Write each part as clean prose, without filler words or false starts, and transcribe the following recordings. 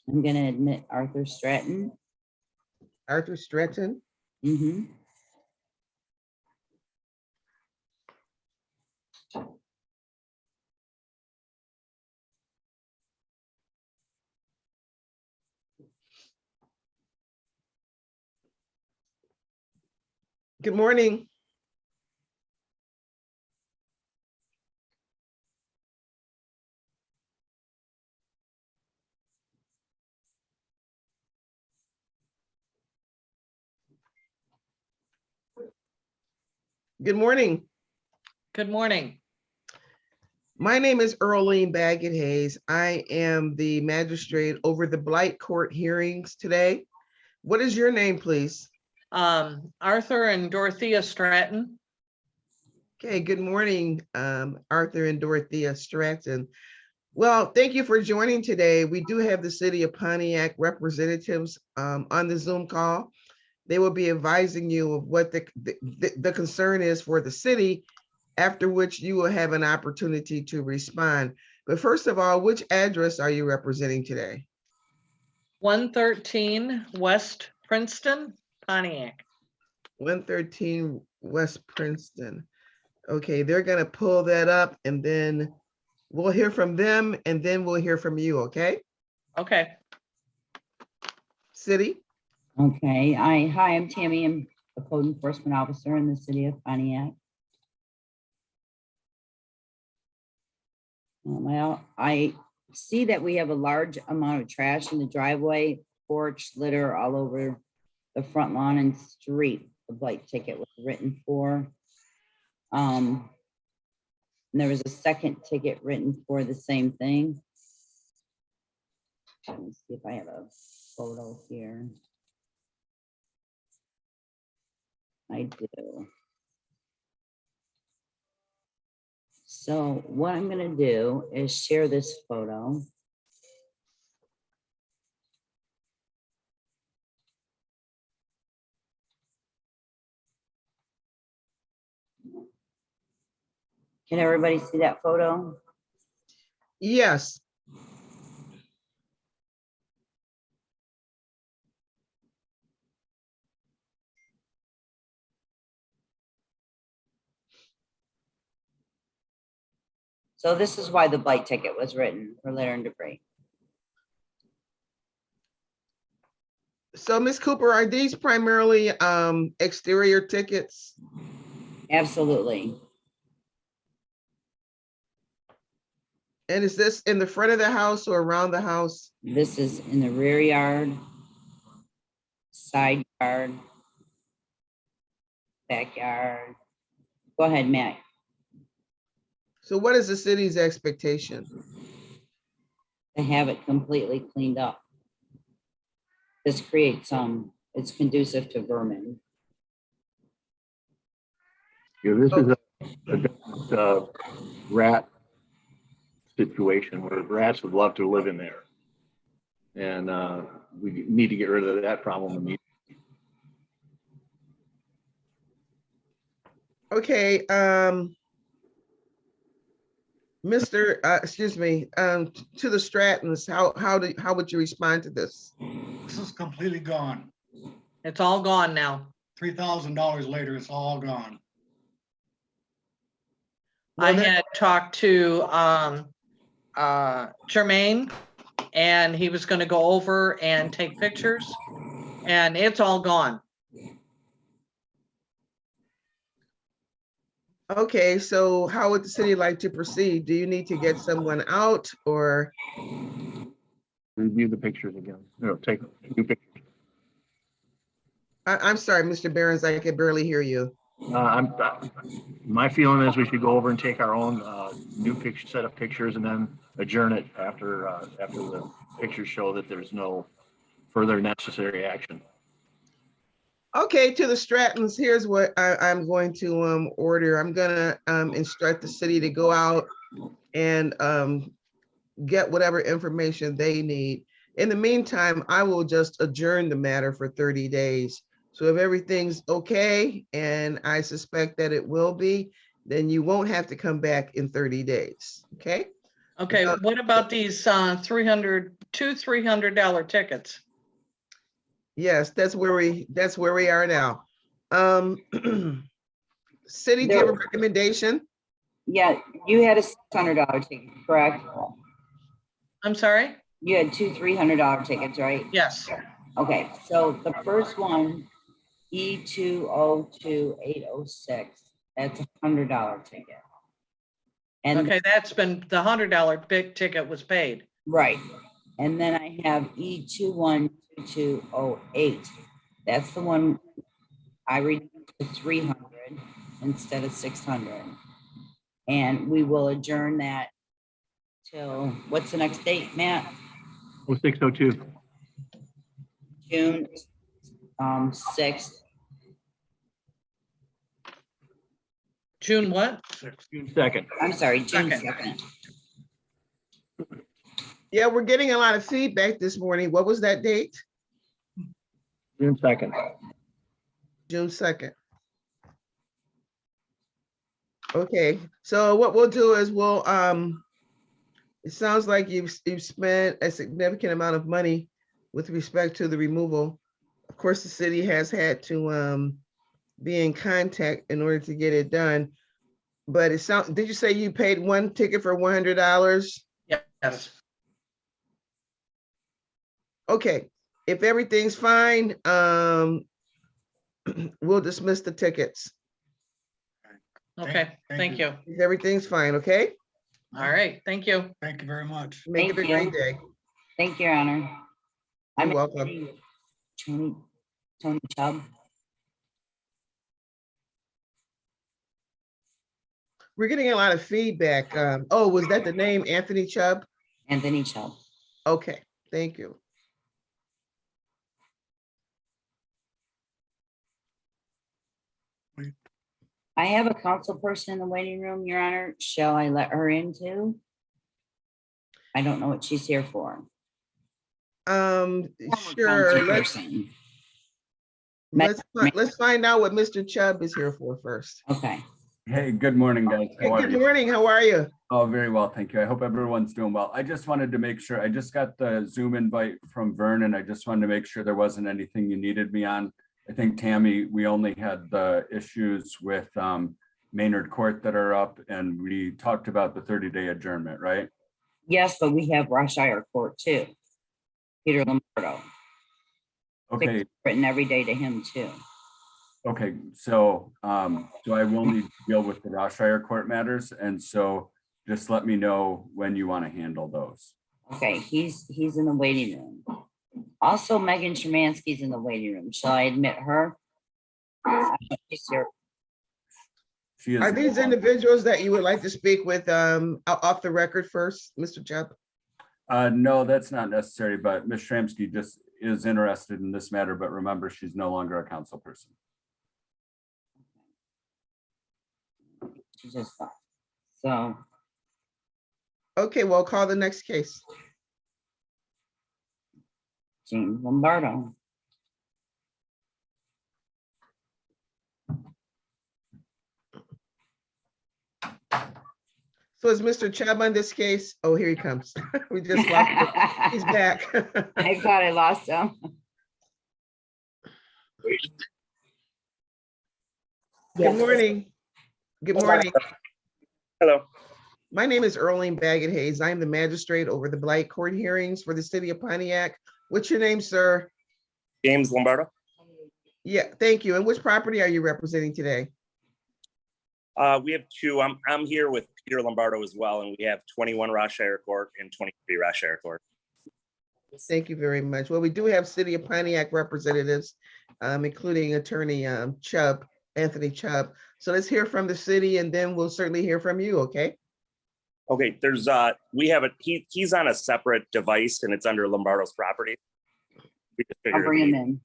I'm gonna admit Arthur Stratton. Arthur Stratton. Mm-hmm. Good morning. Good morning. Good morning. My name is Earlene Baggett Hayes. I am the magistrate over the Blight court hearings today. What is your name, please? Arthur and Dorothea Stratton. Okay, good morning, Arthur and Dorothea Stratton. Well, thank you for joining today. We do have the City of Pontiac representatives on the Zoom call. They will be advising you of what the concern is for the city, after which you will have an opportunity to respond. But first of all, which address are you representing today? 113 West Princeton, Pontiac. 113 West Princeton. Okay, they're gonna pull that up and then we'll hear from them and then we'll hear from you, okay? Okay. City? Okay, hi, I'm Tammy. I'm a code enforcement officer in the city of Pontiac. Well, I see that we have a large amount of trash in the driveway, porch, litter all over the front lawn and street. The blight ticket was written for. And there was a second ticket written for the same thing. Let me see if I have a photo here. I do. So what I'm gonna do is share this photo. Can everybody see that photo? Yes. So this is why the blight ticket was written, for litter and debris. So Ms. Cooper, are these primarily exterior tickets? Absolutely. And is this in the front of the house or around the house? This is in the rear yard, side yard, backyard. Go ahead, Matt. So what is the city's expectation? To have it completely cleaned up. This creates it's conducive to vermin. Yeah, this is a rat situation where rats would love to live in there. And we need to get rid of that problem immediately. Okay, Mr. Excuse me, to the Strattons, how would you respond to this? This is completely gone. It's all gone now. $3,000 later, it's all gone. I Well, had talked to Jermaine, and he was gonna go over and take pictures, and it's all gone. Okay, so how would the city like to proceed? Do you need to get someone out or? Review the pictures again. Take new pictures. I'm sorry, Mr. Behrens, I could barely hear you. My feeling is we should go over and take our own new picture set of pictures and then adjourn it after the pictures show that there's no further necessary action. Okay, to the Strattons, here's what I'm going to order. I'm gonna instruct the city to go out and get whatever information they need. In the meantime, I will just adjourn the matter for 30 days. So if everything's okay, and I suspect that it will be, then you won't have to come back in 30 days, okay? Okay, what about these $300 tickets? Yes, that's where we are now. City, do you have a recommendation? Yeah, you had a $600 ticket, correct? I'm sorry? You had two $300 tickets, right? Yes. Okay, so the first one, E202806, that's $100 ticket. And Okay, that's been, the $100 big ticket was paid. right, and then I have E212208. That's the one I reduced to 300 instead of 600. And we will adjourn that till, what's the next date, Matt? 0602. June 6th. June what? June 2nd. I'm sorry, June Second. 2nd. Yeah, we're getting a lot of feedback this morning. What was that date? June 2nd. June 2nd. Okay, so what we'll do is we'll, it sounds like you've spent a significant amount of money with respect to the removal. Of course, the city has had to be in contact in order to get it done. But it sounds, did you say you paid one ticket for $100? Yes. Okay, if everything's fine, we'll dismiss the tickets. Okay, thank you. If everything's fine, okay? All right, thank you. Thank you very much. Make it a Thank great you. day. Thank you, Your Honor. You're welcome. Tony Chubb. We're getting a lot of feedback. Oh, was that the name, Anthony Chubb? Anthony Chubb. Okay, thank you. I have a council person in the waiting room, Your Honor. Shall I let her in too? I don't know what she's here for. Former Sure, council let's person. let's find out what Mr. Chubb is here for first. Okay. Hey, good morning, guys. Hey, How are good you? morning, how are you? Oh, very well, thank you. I hope everyone's doing well. I just wanted to make sure, I just got the Zoom invite from Vern, and I just wanted to make sure there wasn't anything you needed me on. I think, Tammy, we only had the issues with Maynard Court that are up, and we talked about the 30-day adjournment, right? Yes, but we have Roshire Court too. Peter Lombardo, Okay, written every day to him too. okay, so so I will need to deal with the Roshire Court matters, and so just let me know when you want to handle those. Okay, he's in the waiting room. Also, Megan Shermansky's in the waiting room. Shall I admit her? She's here. She is. Are these individuals that you would like to speak with off the record first, Mr. Chubb? No, that's not necessary, but Ms. Shramsky just is interested in this matter, but remember, she's no longer a council person. She just left. So, Okay, well, call the next case. James Lombardo. So is Mr. Chubb on this case? Oh, here he comes. We just lost him. He's back. I thought I lost him. Good morning. Good morning. Hello, My name is Earlene Baggett Hayes. I'm the magistrate over the Blight Court hearings for the city of Pontiac. What's your name, sir? James Lombardo. Yeah, thank you. And which property are you representing today? We have two. I'm here with Peter Lombardo as well, and we have 21 Roshire Court and 23 Roshire Court. Thank you very much. Well, we do have City of Pontiac representatives, including Attorney Chubb, Anthony Chubb. So let's hear from the city, and then we'll certainly hear from you, okay? Okay, there's we have he's on a separate device and it's under Lombardo's property. We just I'll figured bring him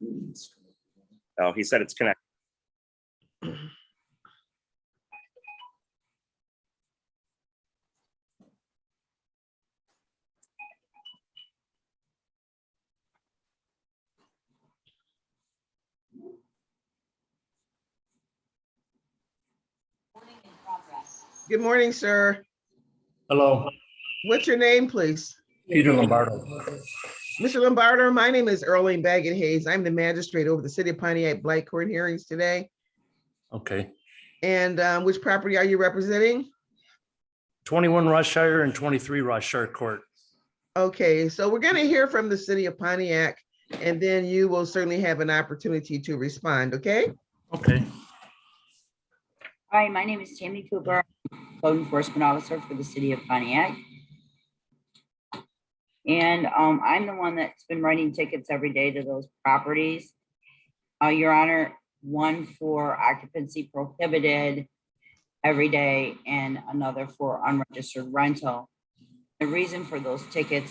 in. Oh, he said it's connected. Good morning, sir. Hello, What's your name, please? Peter Lombardo. Mr. Lombardo, my name is Earlene Baggett Hayes. I'm the magistrate over the City of Pontiac Blight Court hearings today. Okay, And which property are you representing? 21 Rossshire and 23 Rossshire Court. Okay, so we're going to hear from the City of Pontiac, and then you will certainly have an opportunity to respond, okay? Okay, Hi, my name is Tammy Cooper, Code Enforcement Officer for the City of Pontiac. And I'm the one that's been writing tickets every day to those properties. Your Honor, one for occupancy prohibited every day and another for unregistered rental. The reason for those tickets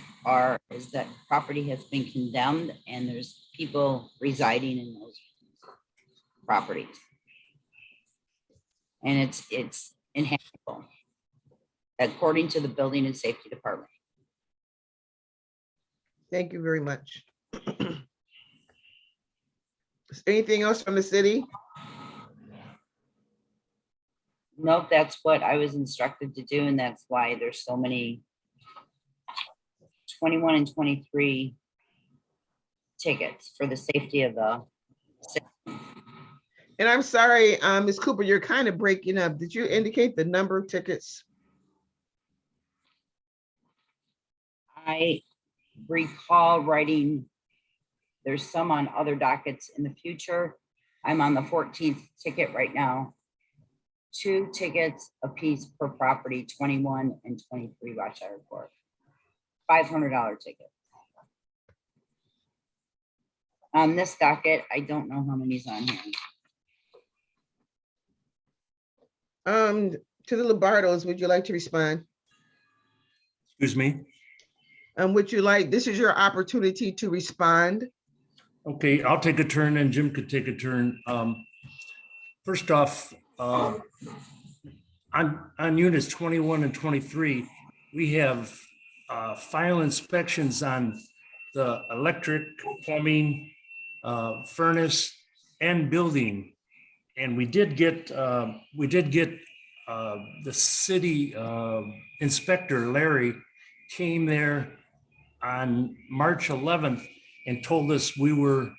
is that property has been condemned and there's people residing in those properties. And it's inhabitable, according to the Building and Safety Department. Thank you very much. Anything else from the city? Nope, that's what I was instructed to do, and that's why there's so many 21 and 23 tickets for the safety of the city. And I'm sorry, Ms. Cooper, you're kind of breaking up. Did you indicate the number of tickets? I recall writing, there's some on other dockets in the future. I'm on the 14th ticket right now. 2 tickets apiece per property, 21 and 23 Rossshire Court. $500 ticket. On this docket, I don't know how many's on here. To the Lombardos, would you like to respond? excuse me. Would you like, this is your opportunity to respond. Okay, I'll take a turn and Jim could take a turn. First off, on units 21 and 23, we have final inspections on the electric, plumbing, furnace, and building. And we did get the city inspector, Larry, came there on March 11th and told us we were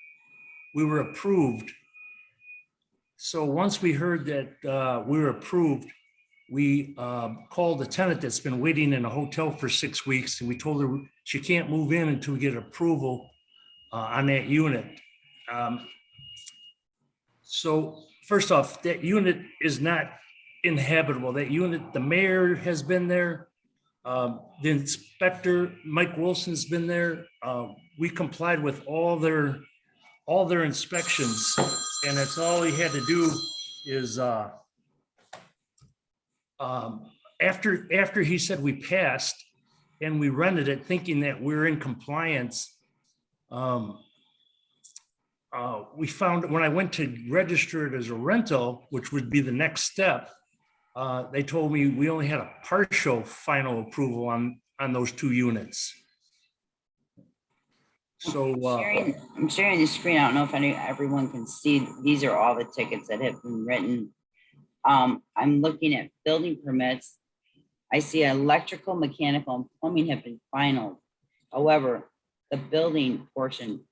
approved. So once we heard that we were approved, we called the tenant that's been waiting in a hotel for 6 weeks, and we told her she can't move in until we get approval on that unit. So first off, that unit is not inhabitable. That unit, the mayor has been there. The inspector, Mike Wilson's been there. We complied with all their inspections, and that's all he had to do is after he said we passed and we rented it thinking that we're in compliance. We found when I went to register it as a rental, which would be the next step, they told me we only had a partial final approval on those 2 units. So I'm sharing the screen. I don't know if everyone can see. These are all the tickets that have been written. I'm looking at building permits. I see electrical, mechanical, and plumbing have been finalized. However, the building portion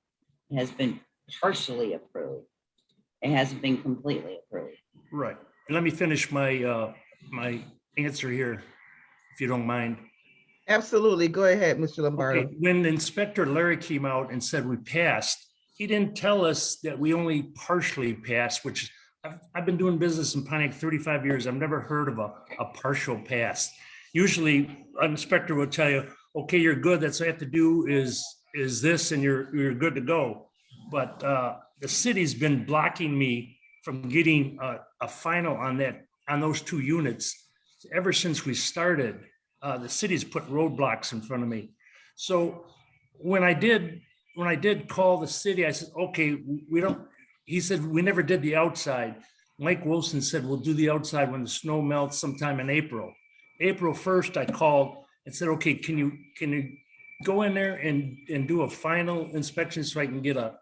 has been partially approved. It hasn't been completely approved. right. Let me finish my my answer here, if you don't mind. Absolutely, go ahead, Mr. Lombardo. Okay, when Inspector Larry came out and said we passed, he didn't tell us that we only partially passed, which I've been doing business in Pontiac 35 years. I've never heard of a partial pass. Usually an inspector will tell you, okay, you're good. That's all you have to do is this and you're good to go. But the city's been blocking me from getting a final on those 2 units ever since we started. The city's put roadblocks in front of me. So when I did call the city, I said, okay, he said, we never did the outside. Mike Wilson said, we'll do the outside when the snow melts sometime in April. April 1st, I called and said, okay, can you go in there and do a final inspection so I can get a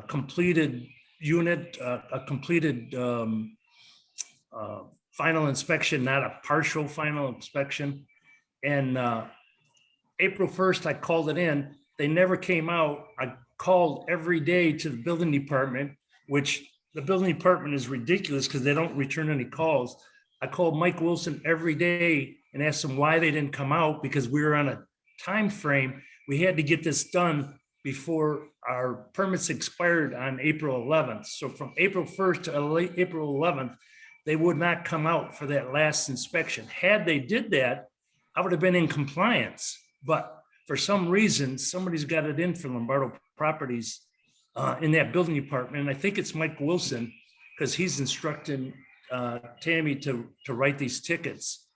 completed unit, a completed final inspection, not a partial final inspection. And April 1st, I called it in. They never came out. I called every day to the building department, which the building department is ridiculous because they don't return any calls. I called Mike Wilson every day and asked him why they didn't come out, because we were on a time frame. We had to get this done before our permits expired on April 11th. So from April 1st to April 11th, they would not come out for that last inspection. Had they did that, I would have been in compliance. But for some reason, somebody's got it in for Lombardo Properties in that building department. And I think it's Mike Wilson, because he's instructing Tammy to write these tickets.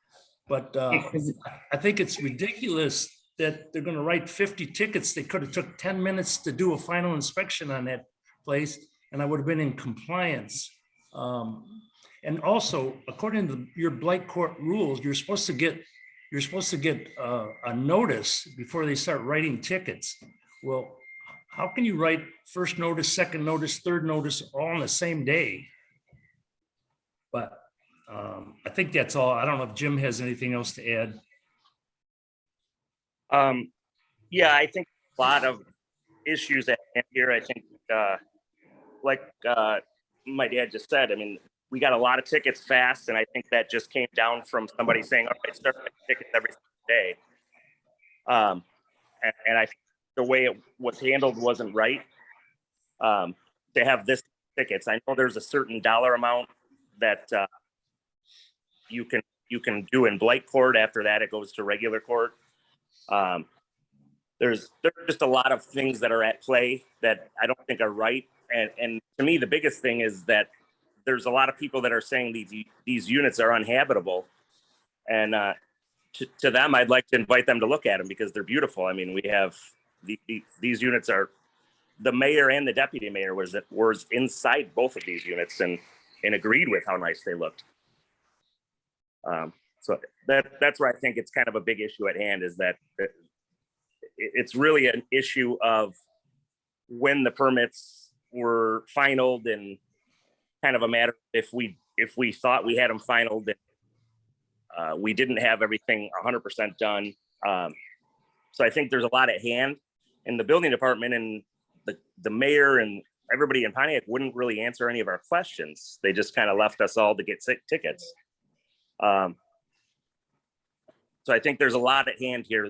But I think it's ridiculous that they're going to write 50 tickets. They could have took 10 minutes to do a final inspection on that place, and I would have been in compliance. And also, according to your Blight Court rules, you're supposed to get a notice before they start writing tickets. Well, how can you write first notice, second notice, third notice all on the same day? But I think that's all. I don't know if Jim has anything else to add. Yeah, I think a lot of issues at hand here. I think, like my dad just said, I mean, we got a lot of tickets fast, and I think that just came down from somebody saying, all right, start writing tickets every day. And I think the way it was handled wasn't right. To have this tickets, I know there's a certain dollar amount that you can do in Blight Court. After that, it goes to regular court. There's just a lot of things that are at play that I don't think are right. And to me, the biggest thing is that there's a lot of people that are saying these units are uninhabitable. And to them, I'd like to invite them to look at them because they're beautiful. I mean, we have these units are, the mayor and the deputy mayor was inside both of these units and agreed with how nice they looked. So that's where I think it's kind of a big issue at hand, is that it's really an issue of when the permits were finalized, and kind of a matter if we thought we had them finalized, and we didn't have everything 100% done. So I think there's a lot at hand, and the building department and the mayor and everybody in Pontiac wouldn't really answer any of our questions. They just kind of left us all to get tickets. So I think there's a lot at hand here,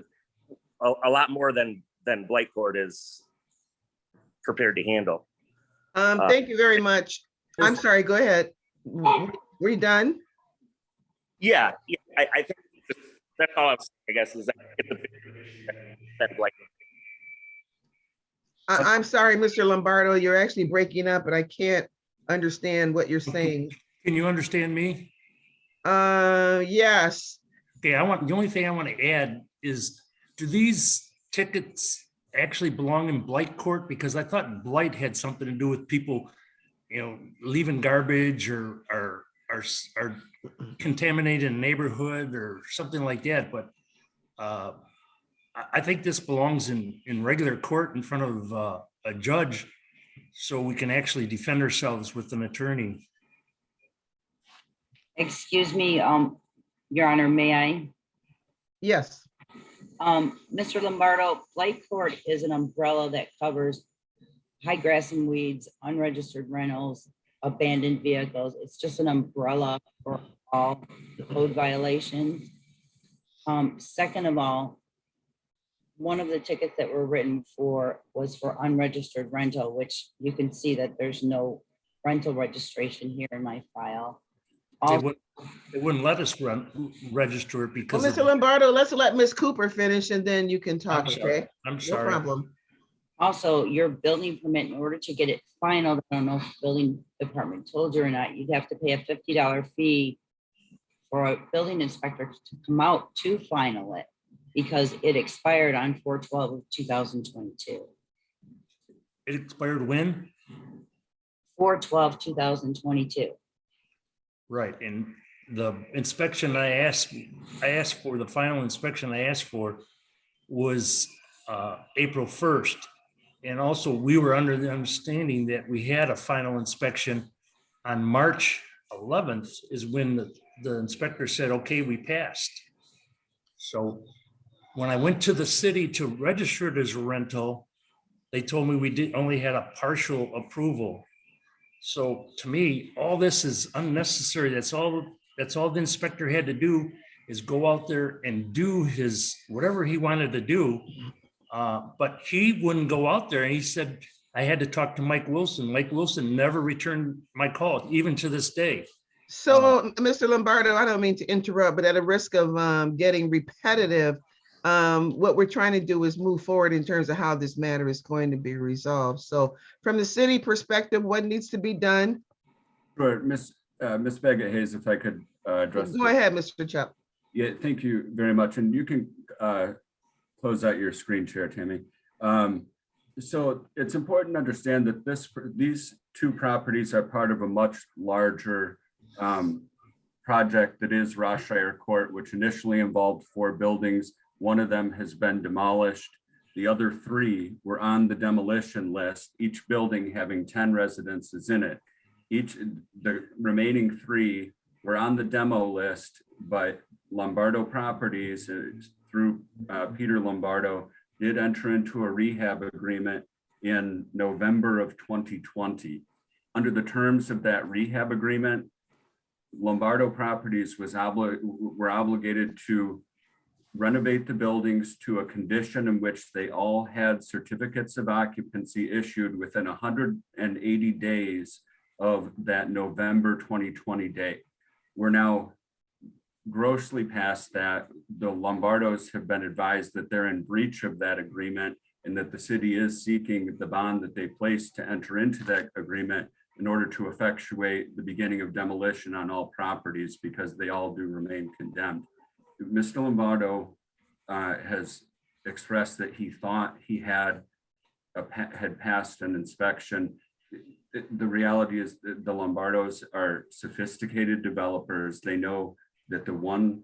a lot more than Blight Court is prepared to handle. Thank you very much. I'm sorry, go ahead. Were you done? Yeah, I think that's all I guess is that Blight. I'm sorry, Mr. Lombardo, you're actually breaking up, and I can't understand what you're saying. Can you understand me? Yes. Okay, the only thing I want to add is, do these tickets actually belong in Blight Court? Because I thought Blight had something to do with people, leaving garbage or contaminating a neighborhood or something like that. But I think this belongs in regular court in front of a judge, so we can actually defend ourselves with an attorney. Excuse me, Your Honor, may I? Yes. Mr. Lombardo, Blight Court is an umbrella that covers high grass and weeds, unregistered rentals, abandoned vehicles. It's just an umbrella for all code violations. Second of all, one of the tickets that were written for was for unregistered rental, which you can see that there's no rental registration here in my file. They wouldn't let us register it because. Well, Mr. Lombardo, let's let Ms. Cooper finish, and then you can talk, okay? I'm sorry. No problem. Also, your building permit, in order to get it finalized, I don't know if the building department told you or not, you'd have to pay a $50 fee for a building inspector to come out to final it, because it expired on 4/12/2022. It expired when? 4/12/2022. Right, and the inspection I asked for, the final inspection I asked for was April 1st. And also, we were under the understanding that we had a final inspection on March 11th is when the inspector said, okay, we passed. So when I went to the city to register it as a rental, they told me we only had a partial approval. So to me, all this is unnecessary. That's all the inspector had to do is go out there and do his, whatever he wanted to do. But he wouldn't go out there, and he said, I had to talk to Mike Wilson. Mike Wilson never returned my call, even to this day. So, Mr. Lombardo, I don't mean to interrupt, but at a risk of getting repetitive, what we're trying to do is move forward in terms of how this matter is going to be resolved. So from the city perspective, what needs to be done? Sure, Miss Baggett Hayes, if I could address. Go ahead, Mr. Chuck. Yeah, thank you very much. And you can close out your screen share, Tammy. So it's important to understand that these two properties are part of a much larger project that is Rothshire Court, which initially involved 4 buildings. One of them has been demolished. The other 3 were on the demolition list, each building having 10 residences in it. The remaining 3 were on the demo list, but Lombardo Properties, through Peter Lombardo, did enter into a rehab agreement in November of 2020. Under the terms of that rehab agreement, Lombardo Properties were obligated to renovate the buildings to a condition in which they all had certificates of occupancy issued within 180 days of that November 2020 date. We're now grossly past that. The Lombardos have been advised that they're in breach of that agreement and that the city is seeking the bond that they placed to enter into that agreement in order to effectuate the beginning of demolition on all properties, because they all do remain condemned. Mr. Lombardo has expressed that he thought he had passed an inspection. The reality is that the Lombardos are sophisticated developers. They know that the one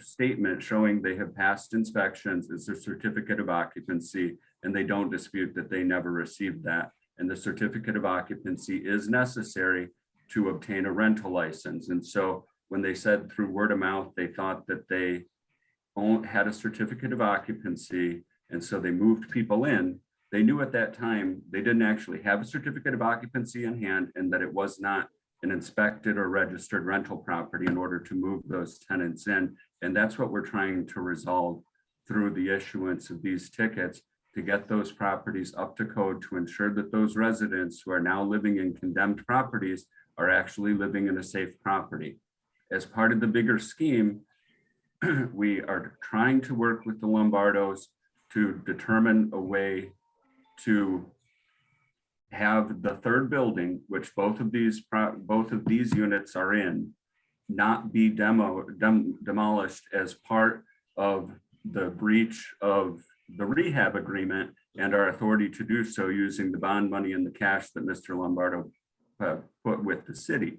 statement showing they have passed inspections is a certificate of occupancy, and they don't dispute that they never received that. And the certificate of occupancy is necessary to obtain a rental license. And so when they said through word of mouth, they thought that they had a certificate of occupancy, and so they moved people in, they knew at that time they didn't actually have a certificate of occupancy in hand, and that it was not an inspected or registered rental property in order to move those tenants in. And that's what we're trying to resolve through the issuance of these tickets, to get those properties up to code, to ensure that those residents who are now living in condemned properties are actually living in a safe property. As part of the bigger scheme, we are trying to work with the Lombardos to determine a way to have the 3rd building, which both of these units are in, not be demolished as part of the breach of the rehab agreement and our authority to do so using the bond money and the cash that Mr. Lombardo put with the city.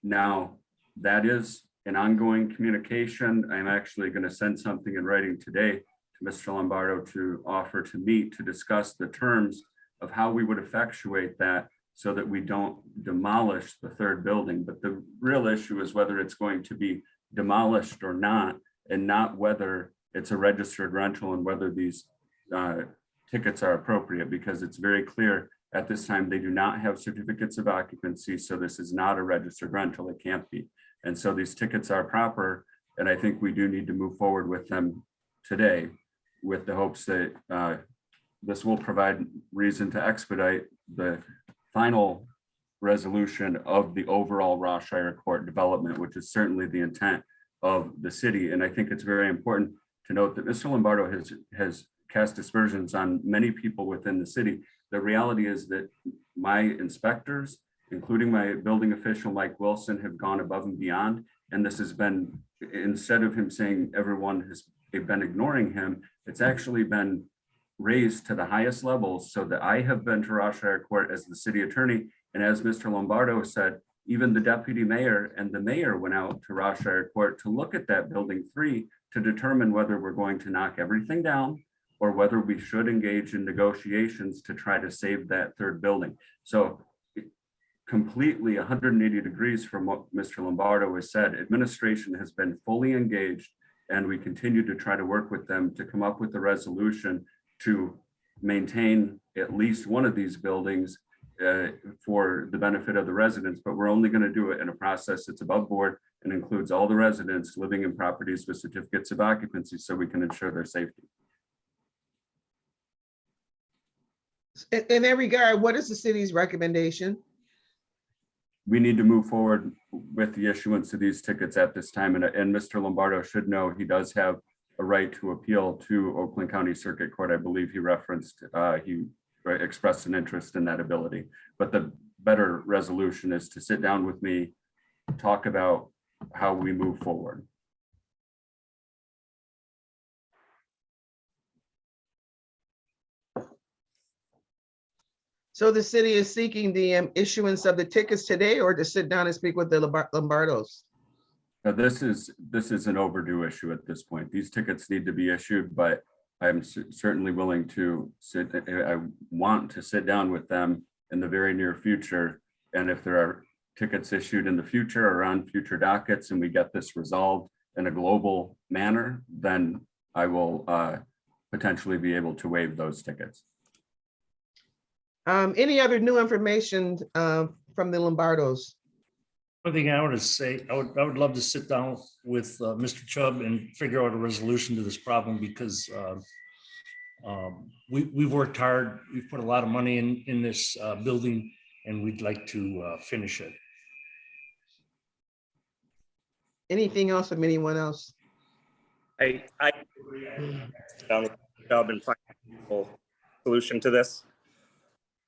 Now, that is an ongoing communication. I'm actually going to send something in writing today to Mr. Lombardo to offer to meet to discuss the terms of how we would effectuate that so that we don't demolish the 3rd building. But the real issue is whether it's going to be demolished or not, and not whether it's a registered rental and whether these tickets are appropriate, because it's very clear at this time they do not have certificates of occupancy. So this is not a registered rental. It can't be. And so these tickets are proper. And I think we do need to move forward with them today with the hopes that this will provide reason to expedite the final resolution of the overall Rothshire Court development, which is certainly the intent of the city. And I think it's very important to note that Mr. Lombardo has cast aspersions on many people within the city. The reality is that my inspectors, including my building official, Mike Wilson, have gone above and beyond. And this has been, instead of him saying everyone has been ignoring him, it's actually been raised to the highest levels, so that I have been to Rothshire Court as the city attorney. And as Mr. Lombardo said, even the deputy mayor and the mayor went out to Rothshire Court to look at that building 3 to determine whether we're going to knock everything down or whether we should engage in negotiations to try to save that 3rd building. So completely 180 degrees from what Mr. Lombardo has said. Administration has been fully engaged, and we continue to try to work with them to come up with a resolution to maintain at least one of these buildings for the benefit of the residents, but we're only going to do it in a process that's above board and includes all the residents living in properties with certificates of occupancy so we can ensure their safety. In that regard, what is the city's recommendation? We need to move forward with the issuance of these tickets at this time. And Mr. Lombardo should know he does have a right to appeal to Oakland County Circuit Court. I believe he referenced, he expressed an interest in that ability. But the better resolution is to sit down with me, talk about how we move forward. So the city is seeking the issuance of the tickets today, or to sit down and speak with the Lombardos? Now, this is an overdue issue at this point. These tickets need to be issued, but I'm certainly willing to I want to sit down with them in the very near future. And if there are tickets issued in the future or on future dockets and we get this resolved in a global manner, then I will potentially be able to waive those tickets. Any other new information from the Lombardos? One thing I want to say, I would love to sit down with Mr. Chubb and figure out a resolution to this problem, because we've worked hard. We've put a lot of money in this building, and we'd like to finish it. Anything else from anyone else? I down with Chubb and find a solution to this.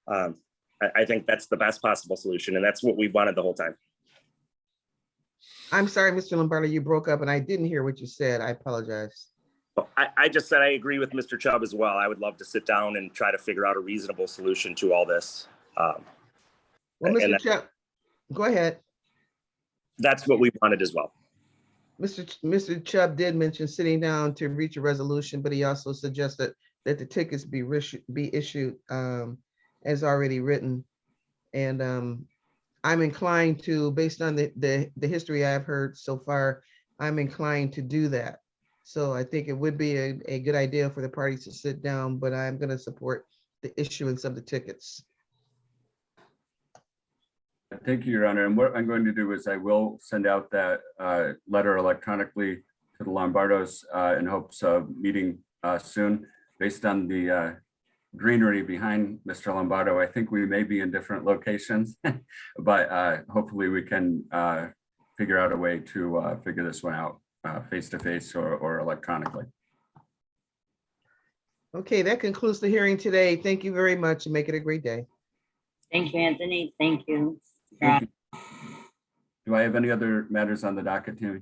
I think that's the best possible solution, and that's what we wanted the whole time. I'm sorry, Mr. Lombardo, you broke up and I didn't hear what you said. I apologize. I just said I agree with Mr. Chubb as well. I would love to sit down and try to figure out a reasonable solution to all this. Well, Mr. Chubb, go ahead. That's what we wanted as well. Mr. Chubb did mention sitting down to reach a resolution, but he also suggested that the tickets be issued as already written. And I'm inclined to, based on the history I've heard so far, I'm inclined to do that. So I think it would be a good idea for the parties to sit down, but I'm going to support the issuance of the tickets. Thank you, Your Honor. And what I'm going to do is I will send out that letter electronically to the Lombardos in hopes of meeting soon. Based on the greenery behind Mr. Lombardo, I think we may be in different locations, but hopefully we can figure out a way to figure this one out face-to-face or electronically. Okay, that concludes the hearing today. Thank you very much and make it a great day. Thank you, Anthony. Thank you. Thank you. Do I have any other matters on the docket, Tammy,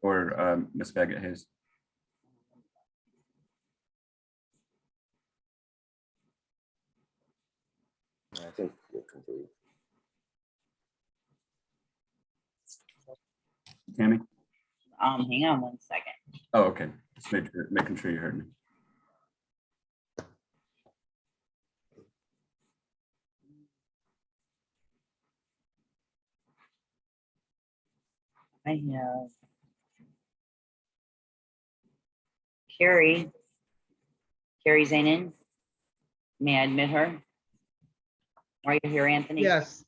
or Ms. Baggett Hayes? I think we're complete. Tammy? Hang on one second. Oh, okay. Just making sure you heard me. I have Carrie. Carrie's in. May I admit her? Are you here, Anthony? Yes.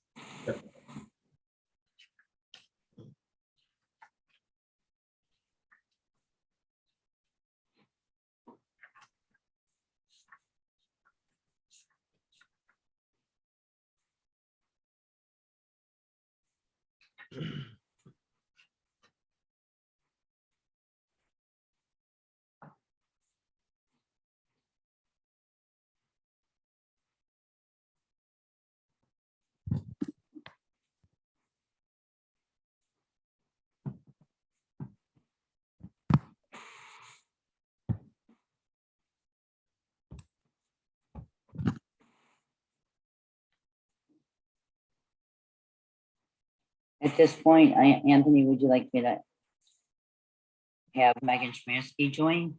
At this point, Anthony, would you like me to have Megan Schmansky join?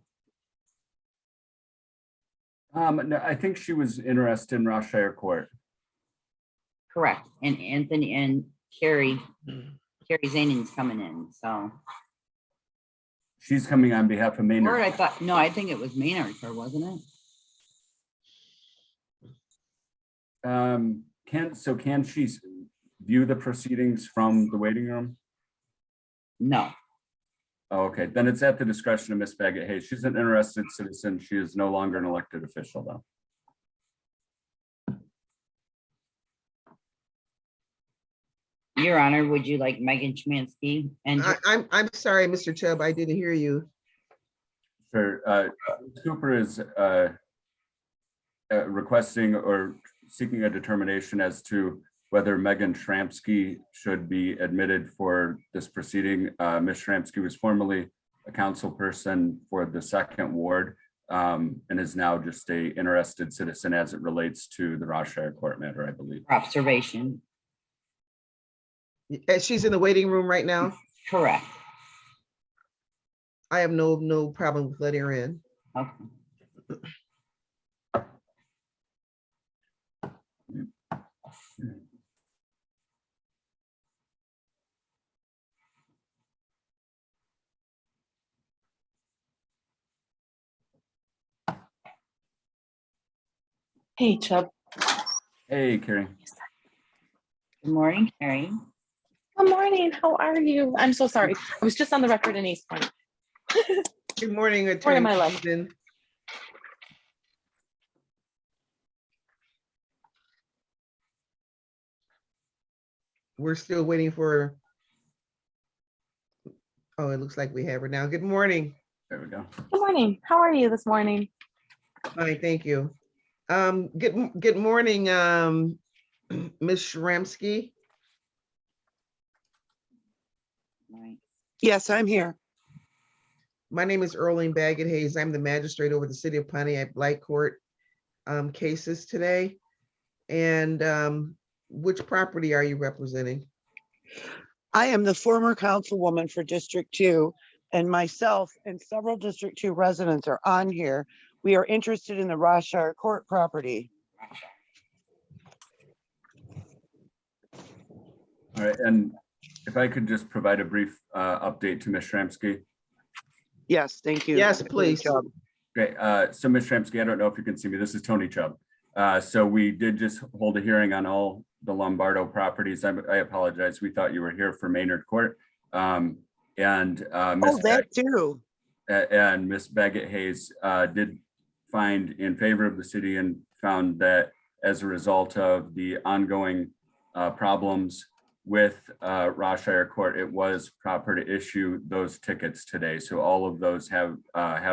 No, I think she was interested in Ross Shire Court. Correct. And Anthony and Carrie Zaning's coming in, so. She's coming on behalf of Or Maynard. I thought, no, I think it was Maynard, or wasn't it? Can she view the proceedings from the waiting room? No. Oh, okay, then it's at the discretion of Miss Baggett Hayes. She's an interested citizen. She is no longer an elected official, though. Your Honor, would you like Megan Chmansky? And I'm sorry, Mr. Chubb, I didn't hear you. Sure. Cooper is requesting or seeking a determination as to whether Megan Shramsky should be admitted for this proceeding. Ms. Shramsky was formerly a council person for the 2nd Ward and is now just a interested citizen as it relates to the Rochshire Court matter, I believe. observation. She's in the waiting room right now. Correct. I have no problem with letting her in. Okay. Hey, Chubb. Hey, Carrie. Good morning, Carrie. Good morning. How are you? I'm so sorry. I was just on the record in East Point. Good morning, Where Attorney am I, love? Stevenson. We're still waiting for. Oh, it looks like we have her now. Good morning. There we go. Good morning. How are you this morning? Fine, thank you. Good morning, Ms. Shramsky. Right. Yes, I'm here. My name is Earlene Baggett Hayes. I'm the magistrate over the City of Pontiac Blight Court cases today. And which property are you representing? I am the former councilwoman for District 2, and myself and several District 2 residents are on here. We are interested in the Rochshire Court property. All right, and if I could just provide a brief update to Ms. Shramsky. Yes, thank you. Yes, please. Chubb. Great. So Ms. Shramsky, I don't know if you can see me. This is Tony Chubb. So we did just hold a hearing on all the Lombardo properties. I apologize. We thought you were here for Maynard Court. Oh, that too. And Ms. Baggett Hayes did find in favor of the city and found that as a result of the ongoing problems with Rochshire Court, it was proper to issue those tickets today. So all of those have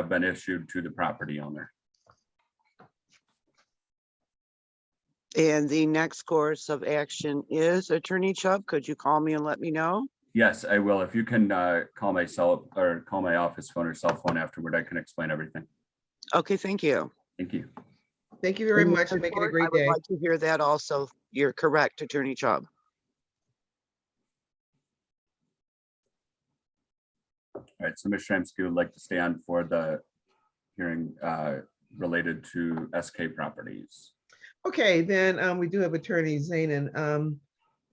been issued to the property owner. And the next course of action is Attorney Chubb. Could you call me and let me know? Yes, I will. If you can call my office phone or cell phone afterward, I can explain everything. Okay, thank you. Thank you. Thank you very And much. Mr. Make it a Court, great I would day. like to hear that also. You're correct, Attorney Chubb. All right, so Ms. Shramsky would like to stay on for the hearing related to SK properties. Okay, then we do have Attorney Zainin.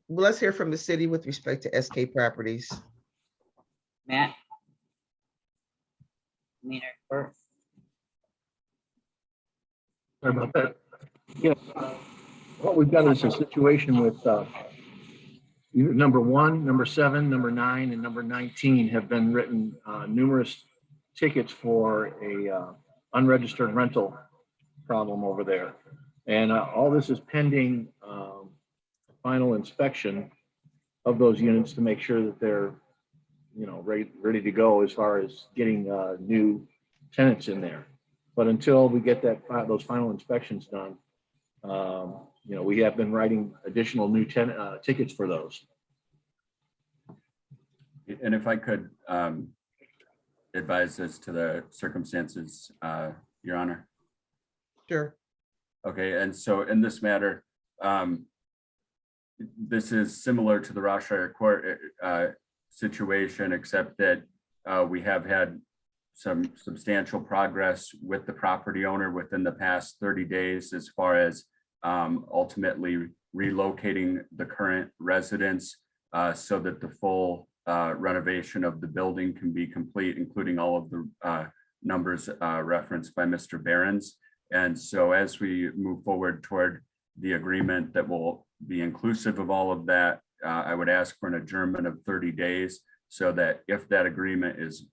Well, let's hear from the city with respect to SK properties. Matt? Maynard Court. Sorry about that. Yeah, what we've got is a situation with number 1, number 7, number 9, and number 19 have been written numerous tickets for a unregistered rental problem over there. And all this is pending final inspection of those units to make sure that they're, ready to go as far as getting new tenants in there. But until we get those final inspections done, we have been writing additional new tickets for those. And if I could advise as to the circumstances, Your Honor. Sure. Okay, and so in this matter, this is similar to the Rochshire Court situation, except that we have had some substantial progress with the property owner within the past 30 days as far as ultimately relocating the current residents so that the full renovation of the building can be complete, including all of the numbers referenced by Mr. Behrens. And so as we move forward toward the agreement that will be inclusive of all of that, I would ask for an adjournment of 30 days so that if that agreement is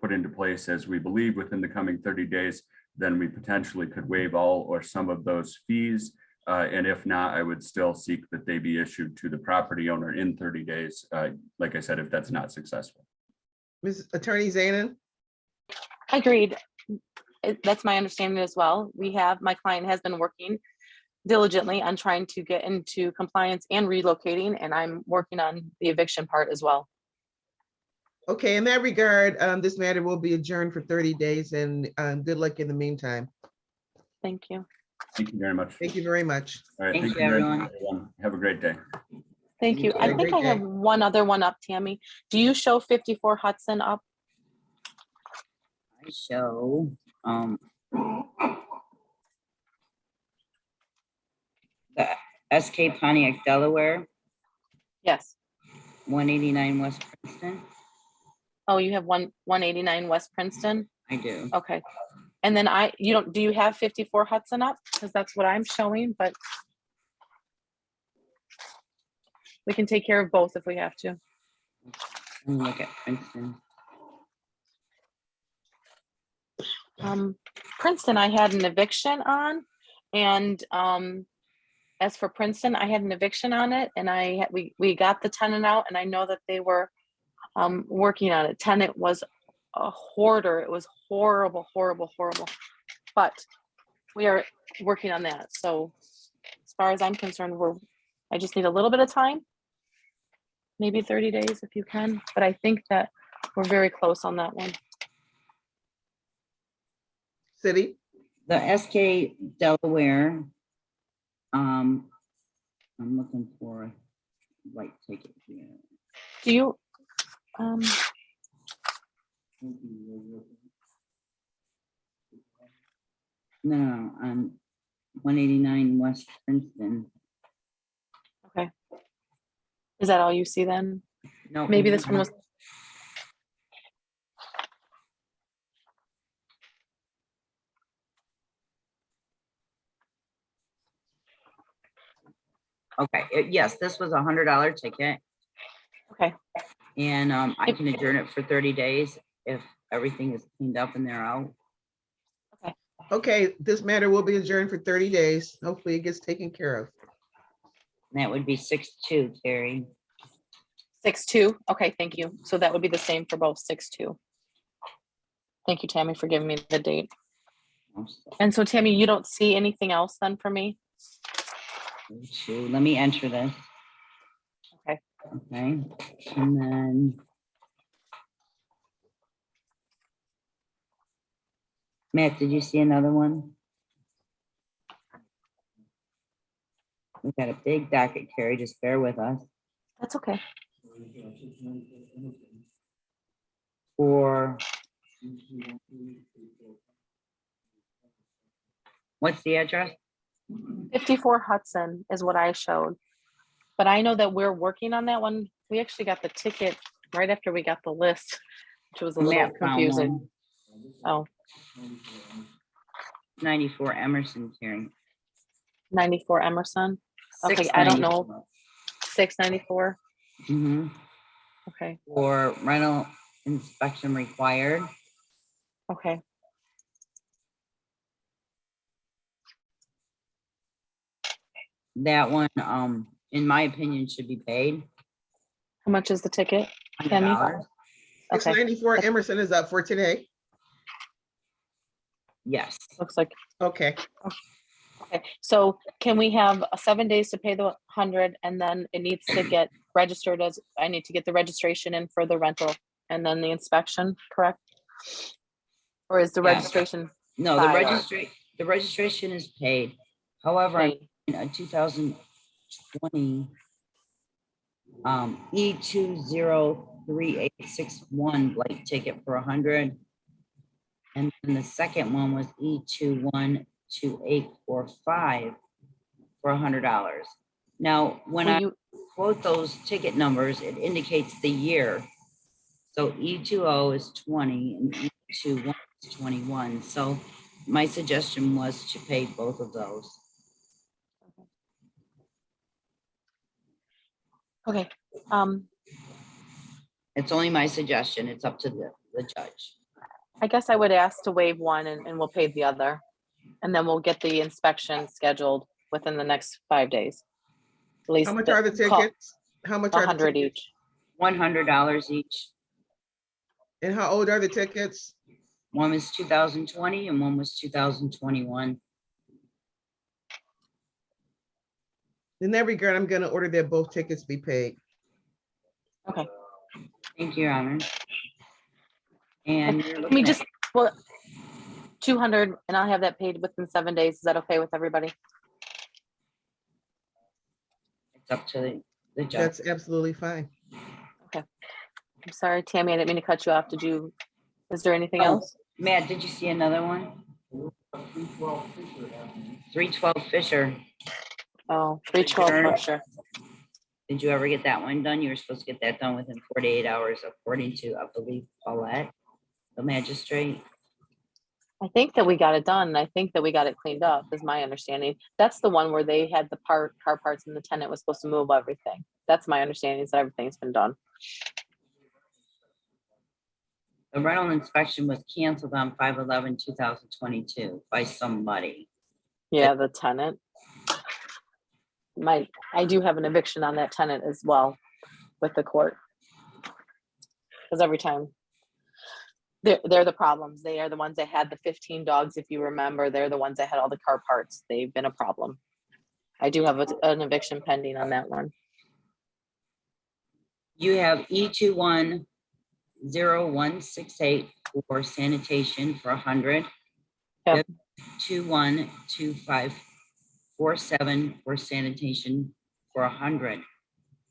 put into place as we believe within the coming 30 days, then we potentially could waive all or some of those fees. And if not, I would still seek that they be issued to the property owner in 30 days. Like I said, if that's not successful. Ms. Attorney Zainin? Agreed. That's my understanding as well. My client has been working diligently on trying to get into compliance and relocating, and I'm working on the eviction part as well. Okay, in that regard, this matter will be adjourned for 30 days and good luck in the meantime. Thank you. Thank you very much. Thank you very much. All right, Thank thank you, you very everyone. much, everyone. Have a great day. Thank you. Have I a think great I have day. one other one up, Tammy. Do you show 54 Hudson up? I show, the SK Pontiac, Delaware, Yes. 189 West Princeton. Oh, you have 189 West Princeton? I do. Okay. And then do you have 54 Hudson up? Because that's what I'm showing, but we can take care of both if we have to. Let me look at Princeton. Princeton, I had an eviction on, and as for Princeton, I had an eviction on it, and we got the tenant out, and I know that they were working on it. Tenant was a hoarder. It was horrible, horrible, horrible. But we are working on that. So as far as I'm concerned, I just need a little bit of time, maybe 30 days if you can. But I think that we're very close on that one. City? The SK Delaware, I'm looking for a white ticket here. Do you, No, on 189 West Princeton. okay. Is that all you see then? No. Maybe this one was, Okay, yes, this was $100 ticket, okay. and I can adjourn it for 30 days if everything is cleaned up and they're out. Okay, this matter will be adjourned for 30 days. Hopefully it gets taken care of. And that would be 6/2, Terry. 6/2. Okay, thank you. So that would be the same for both 6/2. Thank you, Tammy, for giving me the date. And so Tammy, you don't see anything else then for me? Let me enter this. Okay. Okay, and then Matt, did you see another one? We got a big docket, Carrie, just bear with us. That's okay. For what's the address? 54 Hudson is what I showed. But I know that we're working on that one. We actually got the ticket right after we got the list, which was a little Matt found confusing. one. Oh, 94 Emerson, Terry. 94 Emerson. Okay, I don't know. 694. Mm-hmm. Okay, For rental inspection required. okay. That one, in my opinion, should be paid. How much is the ticket, Tammy? $100. Okay, 694 Emerson is up for today. Yes. looks like, Okay, okay. So can we have 7 days to pay the 100 and then it needs to get registered as, I need to get the registration in for the rental and then the inspection, correct? Or is the Yes. registration No, File. the registration is paid. However, paid? in a 2020 E203861 Blight ticket for 100. And then the second one was E212845 for for $100. Now, when Will I you, quote those ticket numbers, it indicates the year. So E20 is 20 and E21 is 21. So my suggestion was to pay both of those. okay, It's only my suggestion. It's up to the judge. I guess I would ask to waive one and we'll pay the other. And then we'll get the inspection scheduled within the next 5 days. At least. How much are the tickets? How much are the 100 tickets? each. $100 each. And how old are the tickets? One was 2020 and one was 2021. In that regard, I'm gonna order that both tickets be paid. Okay, Thank you, Your Honor. And you're let me looking at just, well, 200 and I'll have that paid within 7 days. Is that okay with everybody? it's up to the judge. That's absolutely fine. I'm sorry, Tammy, I didn't mean to cut you off. Is there anything Oh. else? Matt, did you see another one? 312 Fisher. Oh, 312 Sure. for sure. Did you ever get that one done? You were supposed to get that done within 48 hours, according to, I believe, Paulette, the magistrate. I think that we got it done. and I think that we got it cleaned up, is my understanding. That's the one where they had the car parts and the tenant was supposed to move everything. That's my understanding, is that everything's been done. The rental inspection was canceled on 5/11/2022 by somebody. Yeah, the tenant. I do have an eviction on that tenant as well with the court. Because every time, they're the problems. They are the ones that had the 15 dogs, if you remember. They're the ones that had all the car parts. They've been a problem. I do have an eviction pending on that one. You have E210168 for sanitation for 100. Yep. 212547 for sanitation for 100.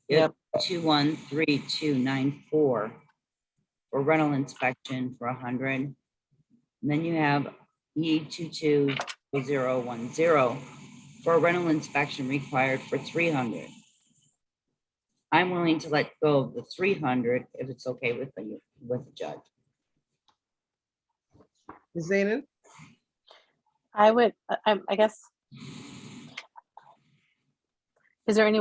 Yep. 213294 for rental inspection for 100. And then you have E221010 for rental inspection required for 300. I'm willing to let go of the 300 if it's okay with the judge. Ms. Zanin? I would, I guess. Is there any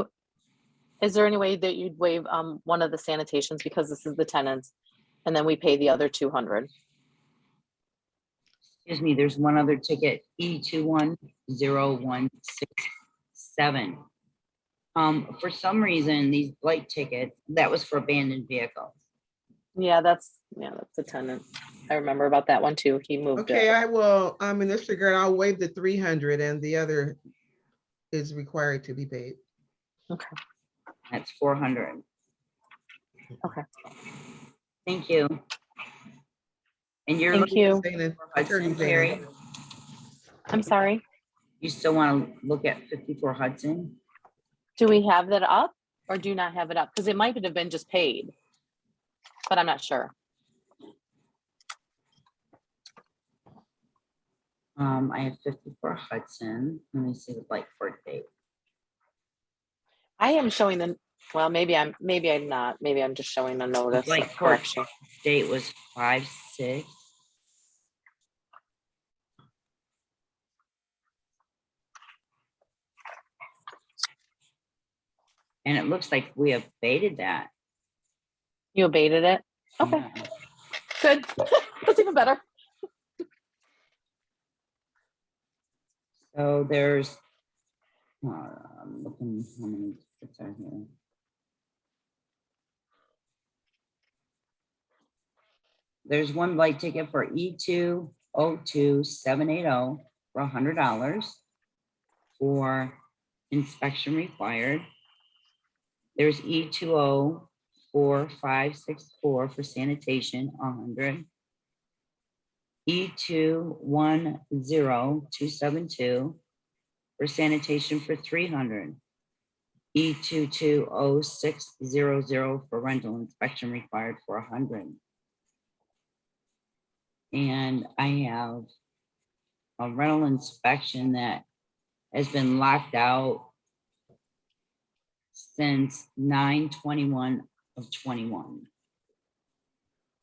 way that you'd waive one of the sanitations, because this is the tenants, and then we pay the other 200? Excuse me, there's one other ticket, E210167. For some reason, these Blight tickets, that was for abandoned vehicles. Yeah, that's the tenant. I remember about that one too. He moved Okay, it. I will, in this regard, I'll waive the 300 and the other is required to be paid. Okay. That's 400. Okay. Thank you. And you're Thank looking you. Zanin, for Hudson, Attorney Zanin. Terry? I'm sorry. You still want to look at 54 Hudson? Do we have that up or do not have it up? Because it might have been just paid, but I'm not sure. I have 54 Hudson. Let me see the Blight court date. I am showing them. Well, maybe I'm not. Maybe I'm just showing a notice Blight of court correction. date was 5/6. And it looks like we abated that. You abated it? Okay, Yeah. good. That's even better. So there's, I'm looking how many tickets are here. There's one Blight ticket for E202780 for $100 for inspection required. There's E204564 for sanitation, 100. E210272 for sanitation for 300. E220600 for rental inspection required for 100. And I have a rental inspection that has been locked out since 9/21 of 21.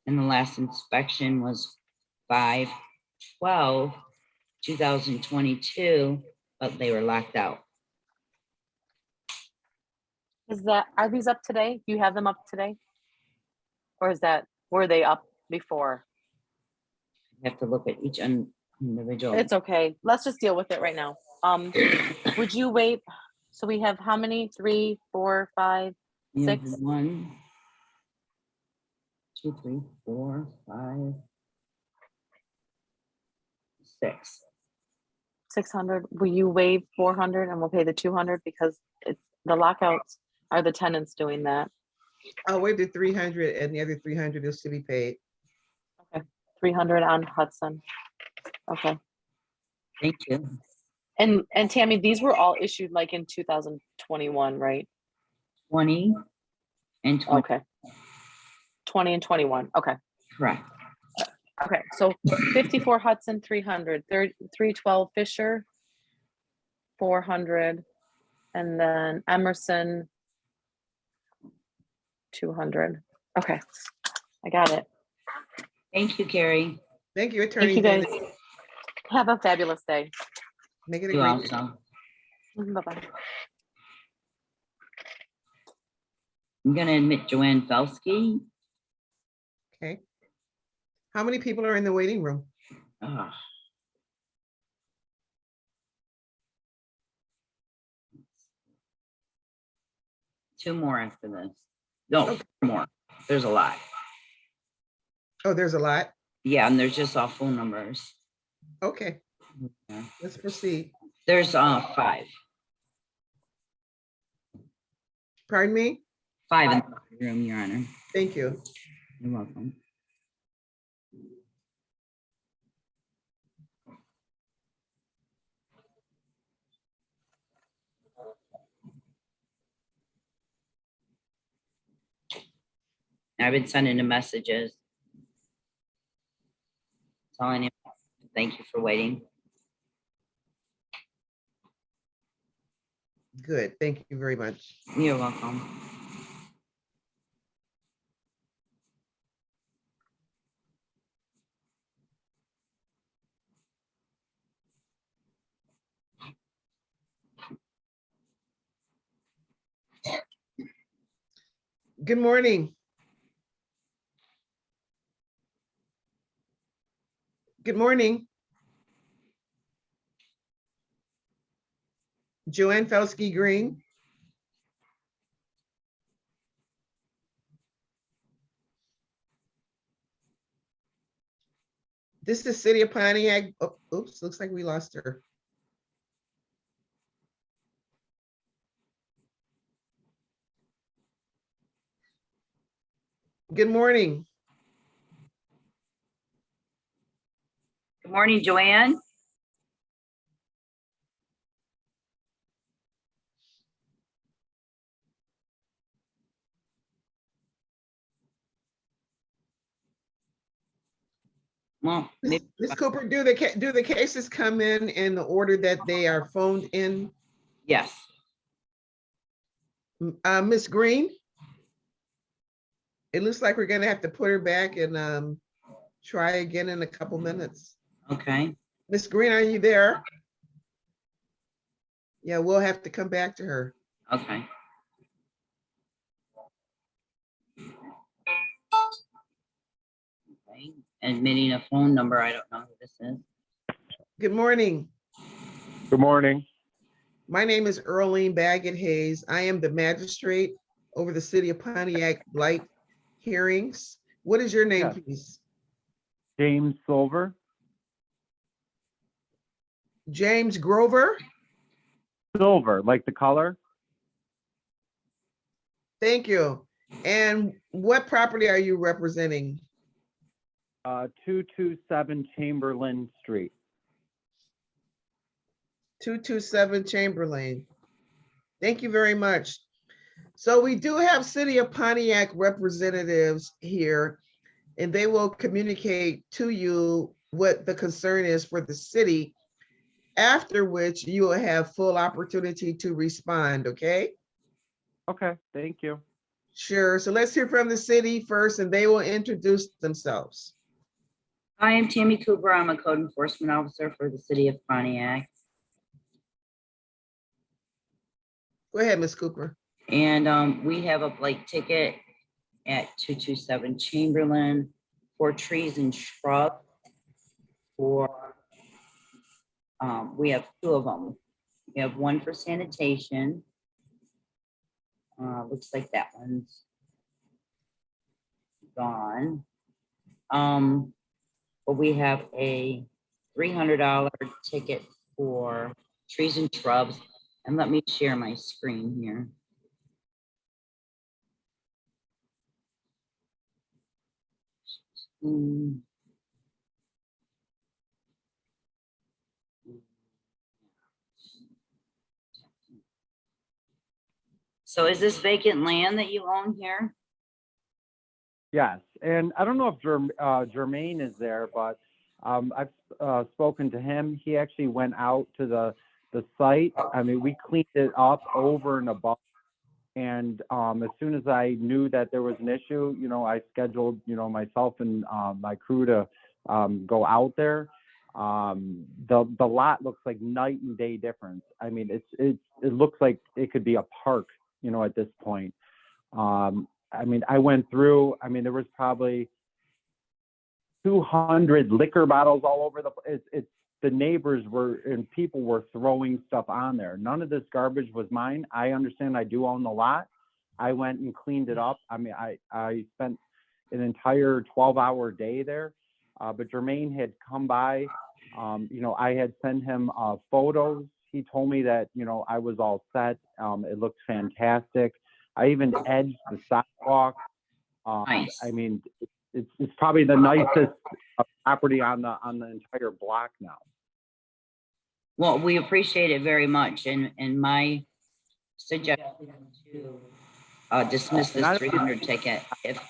And the last inspection was 5/12/2022, but they were locked out. Are these up today? Do you have them up today? Or were they up before? You have to look at each individual. It's okay. Let's just deal with it right now. Would you wait? So we have how many? 3, 4, 5, You have 6? 1, 2, 3, 4, 5, 6. 600. Will you waive 400 and we'll pay the 200 because the lockouts are the tenants doing that. I'll waive the 300 and the other 300 is to be paid. 300 on Hudson. Okay. Thank you. And Tammy, these were all issued like in 2021, right? 20 and 20. Okay. 20 and 21. Okay. Correct. Okay. So 54 Hudson, 300, 312 Fisher, 400, and then Emerson, 200. Okay. I got it. Thank you, Carrie. Thank you, Attorney. Thank you, guys. Davis. Have a fabulous day. Make it a You great also. Bye-bye. I'm gonna admit Joanne Felsky. Okay. How many people are in the waiting room? Ah. Two more after this. No, Okay. 4 more. There's a lot. Oh, there's a lot. Yeah, and there's just all phone numbers. Okay, Yeah. let's proceed. There's 5. Pardon me? 5 in the room, Your Honor. Thank you. You're welcome. I've been sending him messages. Telling him, thank you for waiting. Good, thank you very much. You're welcome. Good morning. Good morning. Joanne Felsky Green. This is the City of Pontiac. Oh, oops, looks like we lost her. Good morning. Good morning, Joanne. Well, maybe, Ms. Cooper, do the cases come in the order that they are phoned in? yes. Ms. Green? It looks like we're gonna have to put her back and try again in a couple minutes. Okay. Ms. Green, are you there? Yeah, we'll have to come back to her. Okay. Okay. Admitting a phone number. I don't know who this is. Good morning. Good morning. My name is Earlene Baggett Hayes. I am the magistrate over the City of Pontiac Blight hearings. What is your name, Yes. please? James Silver. James Grover. Silver, like the color. Thank you. And what property are you representing? 227 Chamberlain Street. 227 Chamberlain. Thank you very much. So we do have City of Pontiac representatives here, and they will communicate to you what the concern is for the city. after which you will have full opportunity to respond, okay? Okay, thank you. Sure, so let's hear from the city first and they will introduce themselves. I am Tammy Cooper. I'm a code enforcement officer for the city of Pontiac. Go ahead, Ms. Cooper. And we have a blight ticket at 227 Chamberlain for trees and shrubs. We have two of them. We have one for sanitation. Looks like that one's gone. But we have a $300 ticket for trees and shrubs. And let me share my screen here. So is this vacant land that you own here? Yes, and I don't know if Jermaine is there, but I've spoken to him. He actually went out to the site. I mean, we cleaned it up over and above. And as soon as I knew that there was an issue, I scheduled, myself and my crew to go out there. The lot looks like night and day difference. I mean, it looks like it could be a park, at this point. I mean, I went through, there was probably 200 liquor bottles all over the place. The neighbors and people were throwing stuff on there. None of this garbage was mine. I understand I do own the lot. I went and cleaned it up. I mean, I spent an entire 12-hour day there, but Jermaine had come by. I had sent him photos. He told me that, I was all set. It looked fantastic. I even edged the sidewalk. Nice. I mean, it's probably the nicest property on the entire block now. Well, we appreciate it very much. And my suggestion to dismiss this 300 ticket,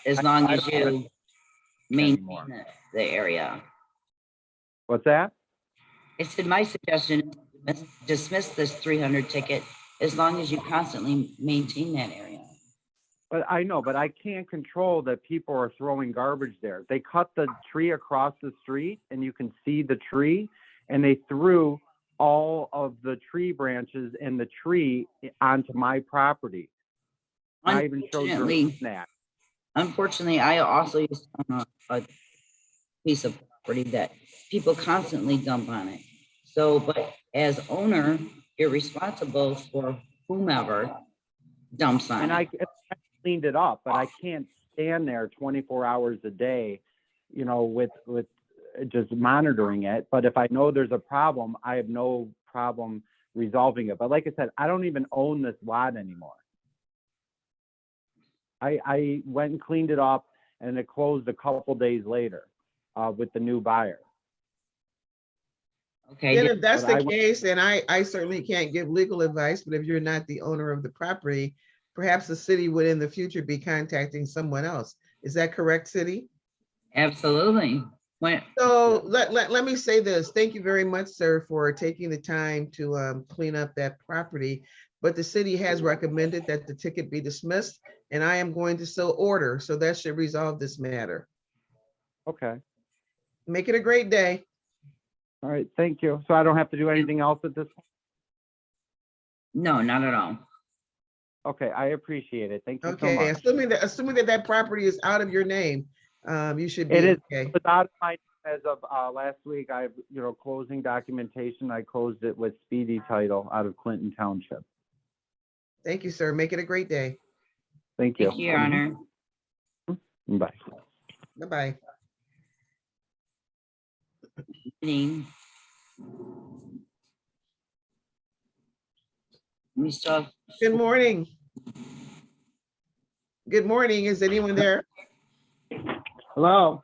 as long as you maintain the area. What's that? I said my suggestion is dismiss this 300 ticket as long as you constantly maintain that area. But I know, but I can't control that people are throwing garbage there. They cut the tree across the street and you can see the tree, and they threw all of the tree branches and the tree onto my property. I even showed you that. Unfortunately, I also used to own a piece of property that people constantly dump on it. So, but as owner, you're responsible for whomever dumps on And it. I cleaned it up, but I can't stand there 24 hours a day, with just monitoring it. But if I know there's a problem, I have no problem resolving it. But like I said, I don't even own this lot anymore. I went and cleaned it up, and it closed a couple days later with the new buyer. Okay. And if that's the case, and I certainly can't give legal advice, but if you're not the owner of the property, perhaps the city would in the future be contacting someone else. Is that correct, city? Absolutely. So let me say this. Thank you very much, sir, for taking the time to clean up that property. But the city has recommended that the ticket be dismissed, and I am going to so order. So that should resolve this matter. Okay. Make it a great day. All right. Thank you. So I don't have to do anything else at this point? No, not at all. Okay. I appreciate it. Thank you so Okay, much. assuming that property is out of your name, you should be It is okay. without my, as of last week, I have, closing documentation. I closed it with speedy title out of Clinton Township. Thank you, sir. Make it a great day. Thank you. Thank you, Your Honor. Bye. Bye-bye. We still have Good morning. Good morning. Is anyone there? Hello.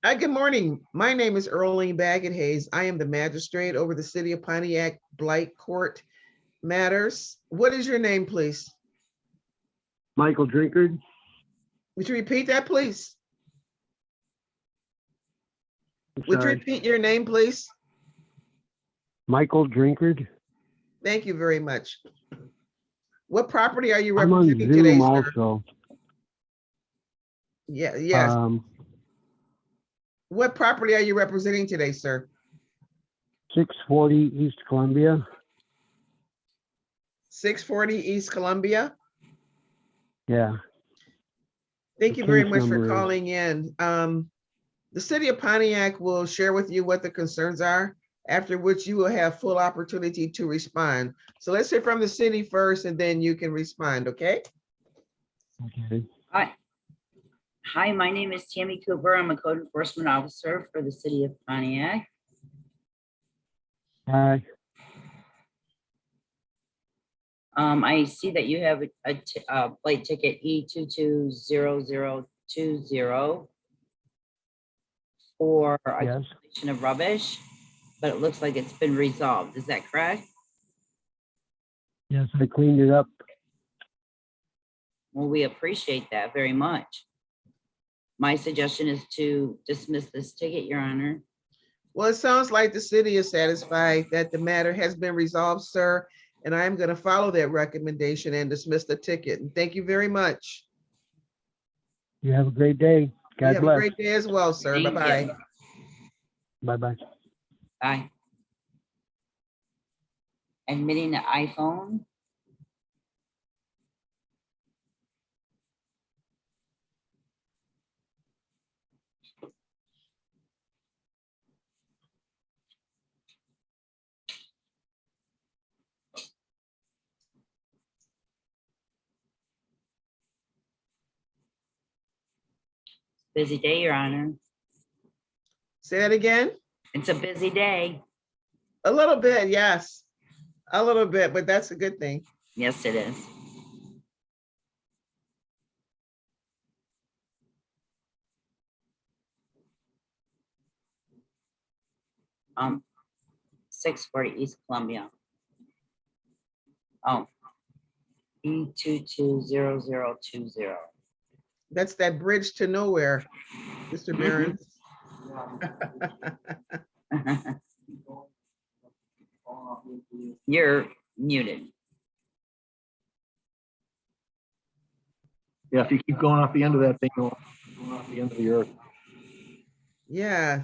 Hi, good morning. My name is Earlene Baggett Hayes. I am the magistrate over the City of Pontiac Blight Court matters. What is your name, please? Michael Drinkard. Would you repeat that, please? Would you repeat your name, please? Michael Drinkard. Thank you very much. What property are you I'm on representing today, Zoom sir? also. Yeah, yes. Um, What property are you representing today, sir? 640 East Columbia. 640 East Columbia. Yeah. Thank The you very case much for number is- calling in. The city of Pontiac will share with you what the concerns are, after which you will have full opportunity to respond. So let's hear from the city first, and then you can respond, okay? Okay. Hi, my name is Tammy Cooper. I'm a code enforcement officer for the city of Pontiac. Hi. I see that you have a Blight ticket E220020 for a Yes. collection of rubbish, but it looks like it's been resolved. Is that correct? Yes, I cleaned it up. Well, we appreciate that very much. My suggestion is to dismiss this ticket, Your Honor. Well, it sounds like the city is satisfied that the matter has been resolved, sir, and I am going to follow that recommendation and dismiss the ticket. And thank you very much. You have a great day. You God have a bless. great day as well, sir. Thank Bye-bye. you. Bye-bye. Bye. Admitting the iPhone. Busy day, Your Honor. Say that again? It's a busy day. A little bit, yes. A little bit, but that's a good thing. Yes, it is. Um, 640 East Columbia. Oh, E220020. That's that bridge to nowhere, Mr. Barron. You're muted. Yeah, if you keep going off the end of that thing, you'll go off the end of the earth. Yeah.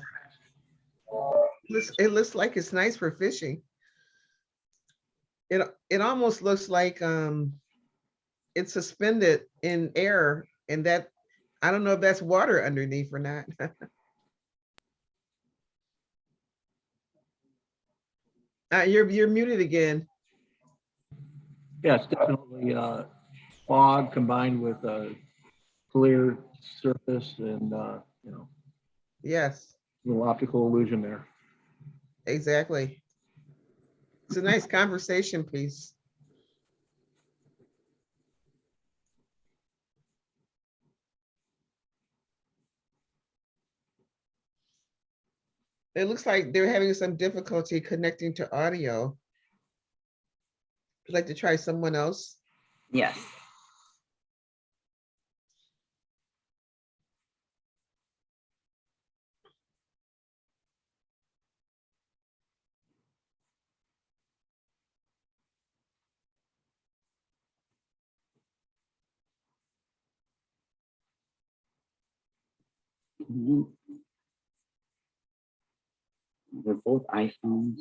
It looks like it's nice for fishing. It almost looks like it's suspended in air, and that I don't know if that's water underneath or not. You're muted again. Yeah, it's definitely fog combined with a clear surface and, you know, Yes, little optical illusion there. exactly. It's a nice conversation piece. It looks like they're having some difficulty connecting to audio. Would you like to try someone else? Yes. Mhm. They're both iPhones.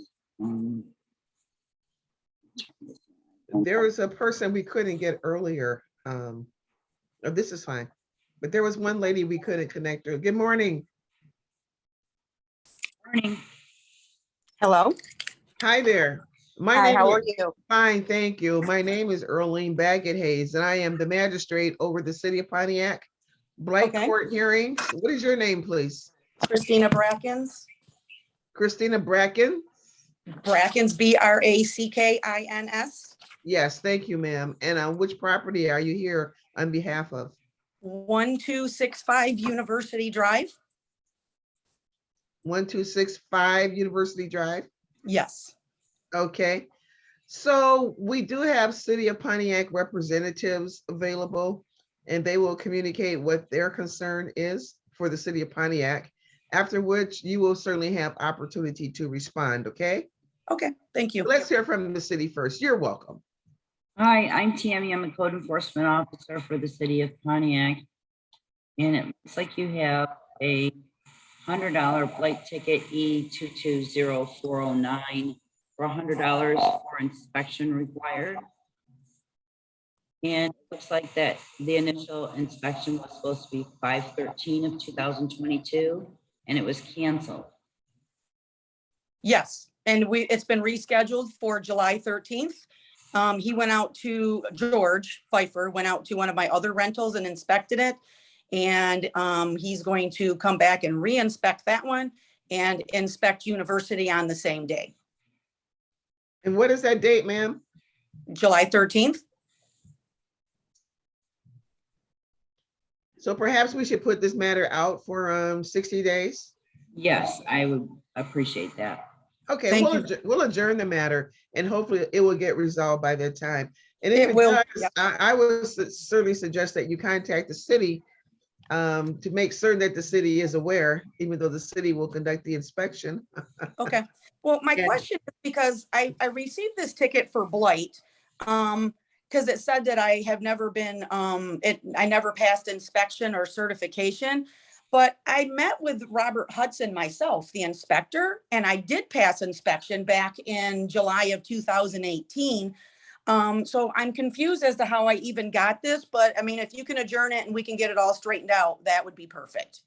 There was a person we couldn't get earlier. Oh, this is fine. But there was one lady we couldn't connect her. Good morning. Morning. Hello. Hi there. My Hi, name how is are you? fine, thank you. My name is Earlene Baggett Hayes, and I am the magistrate over the city of Pontiac. Blight Okay. Court hearings. What is your name, please? Christina Brackens. Christina Bracken? Brackens, Brackins. Yes, thank you, ma'am. And on which property are you here on behalf of? 1265 University Drive. 1265 University Drive? Yes. Okay. So we do have City of Pontiac representatives available, and they will communicate what their concern is for the City of Pontiac, after which you will certainly have opportunity to respond, okay? Okay, thank you. Let's hear from the city first. You're welcome. Hi, I'm Tammy. I'm a code enforcement officer for the city of Pontiac. And it looks like you have a $100 Blight ticket E220409 for $100 for inspection required. And it looks like that the initial inspection was supposed to be 5/13 of 2022, and it was canceled. Yes, and it's been rescheduled for July 13th. He went out to, George Pfeiffer went out to one of my other rentals and inspected it. And he's going to come back and re-inspect that one and inspect University on the same day, And what is that date, ma'am? July 13th. So perhaps we should put this matter out for 60 days. Yes, I would appreciate that. Okay, Thank we'll adjourn the matter and hopefully it will get resolved by that time. And if It it will, does, yeah. I would certainly suggest that you contact the city to make certain that the city is aware, even though the city will conduct the inspection. Okay. Well, my Yeah. question is because I received this ticket for Blight. Because it said that I have never been, I never passed inspection or certification. But I met with Robert Hudson myself, the inspector, and I did pass inspection back in July of 2018. So I'm confused as to how I even got this, but I mean, if you can adjourn it and we can get it all straightened out, that would be perfect.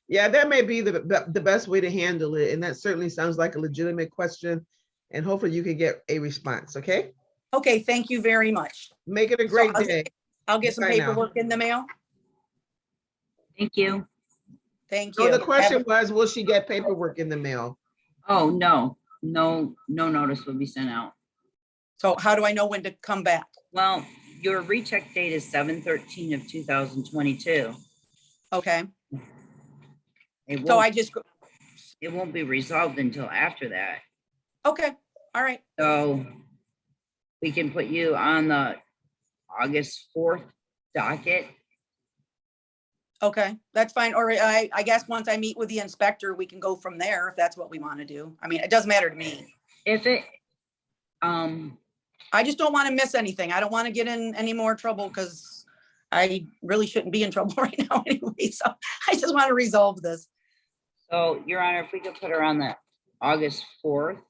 Yeah, that may be the best way to handle it. And that certainly sounds like a legitimate question. And hopefully you can get a response, okay? Okay, thank you very much. Make it a great day. I'll get some Bye now. paperwork in the mail. Thank you. Thank So you. the question was, will she get paperwork in the mail? Oh, no notice will be sent out. So how do I know when to come back? Well, your recheck date is 7/13 of 2022. Okay, It so won't, it it won't be resolved until after that. okay, all right. So we can put you on the August 4th docket. Okay, that's fine. Or I guess once I meet with the inspector, we can go from there if that's what we want to do. I mean, it doesn't matter to me. If it, I just don't want to miss anything. I don't want to get in any more trouble because I really shouldn't be in trouble right now anyway. So I just want to resolve this. so Your Honor, if we could put her on the August 4th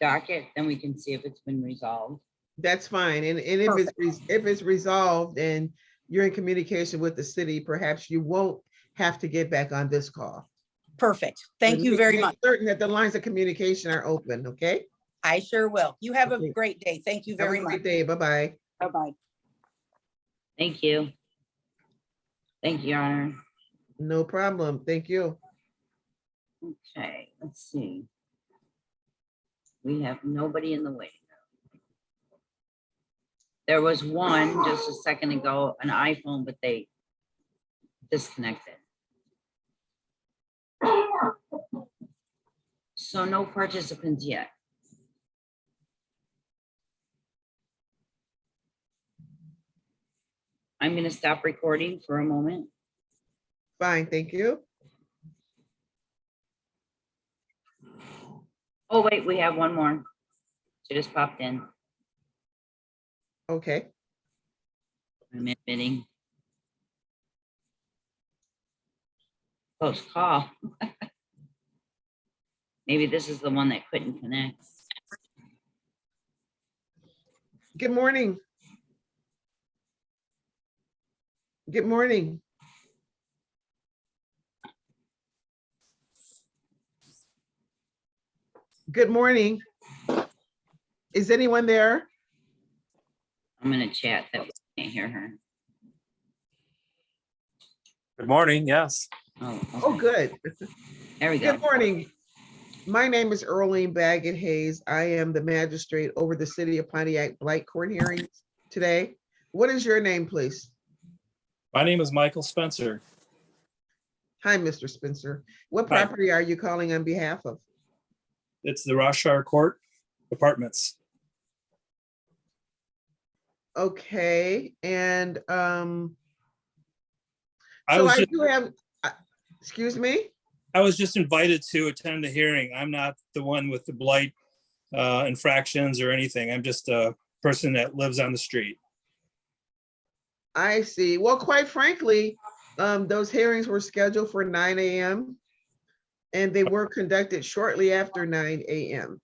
docket, then we can see if it's been resolved. That's fine. And if it's resolved and you're in communication with the city, perhaps you won't have to get back on this call. Perfect. Thank you very much. Certain that the lines of communication are open, okay? I sure will. You have a Okay. great day. Thank you Have very a much. great day. Bye-bye. Bye-bye. Thank you. Thank you, Your Honor. No problem. Thank you. Okay, let's see. We have nobody in the waiting room. There was one just a second ago, an iPhone, but they disconnected. So no participants yet. I'm going to stop recording for a moment. Fine, thank you. Oh, wait, we have one more. She just popped in. Okay. I'm admitting. Close call. Maybe this is the one that couldn't connect. Good morning. Good morning. Good morning. Is anyone there? I'm gonna chat that we can't hear her. Good morning, yes. Oh, Oh, okay. good. There we go. Good morning. My name is Earlene Baggett Hayes. I am the magistrate over the City of Pontiac Blight Court hearings today. What is your name, please? My name is Michael Spencer. Hi, Mr. Spencer. What Hi. property are you calling on behalf of? It's the Roshar Court Apartments. Okay, and I so was I just, do have, excuse me? I was just invited to attend the hearing. I'm not the one with the blight infractions or anything. I'm just a person that lives on the street. I see. Well, quite frankly, those hearings were scheduled for 9 a.m. and they were conducted shortly after 9 a.m.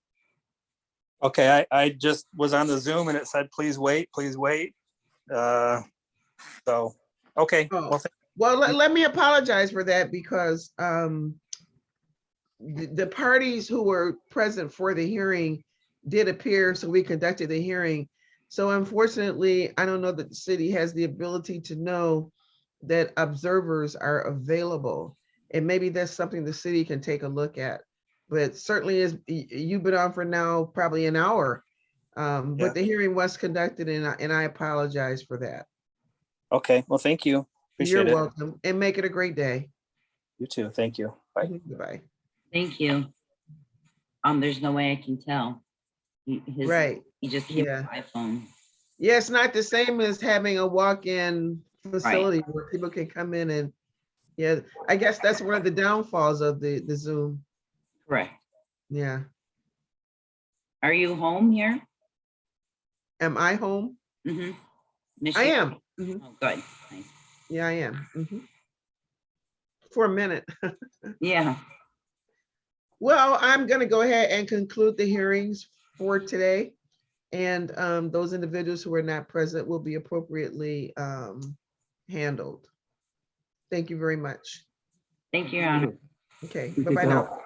Okay, I just was on the Zoom and it said, please wait, please wait. So, okay. Oh, well, let me apologize for that because the parties who were present for the hearing did appear, so we conducted the hearing. So unfortunately, I don't know that the city has the ability to know that observers are available. And maybe that's something the city can take a look at. But certainly is, you've been on for now probably an hour. But the hearing was conducted and I apologize for that. Okay, well, thank you. Appreciate You're it. welcome and make it a great day. You too. Thank you. Bye. Bye. Thank you. There's no way I can tell. Right. He just came Yeah. to my phone. Yeah, it's not the same as having a walk-in facility where people can come in and, yeah, I guess that's one of the downfalls of the Zoom. Correct. Yeah. Are you home here? Am I home? Mm-hmm. I am. Oh, good. Nice. Yeah, I am. For a minute. Yeah. Well, I'm gonna go ahead and conclude the hearings for today. And those individuals who are not present will be appropriately handled. Thank you very much. Thank you, Your Honor. Okay, bye-bye now.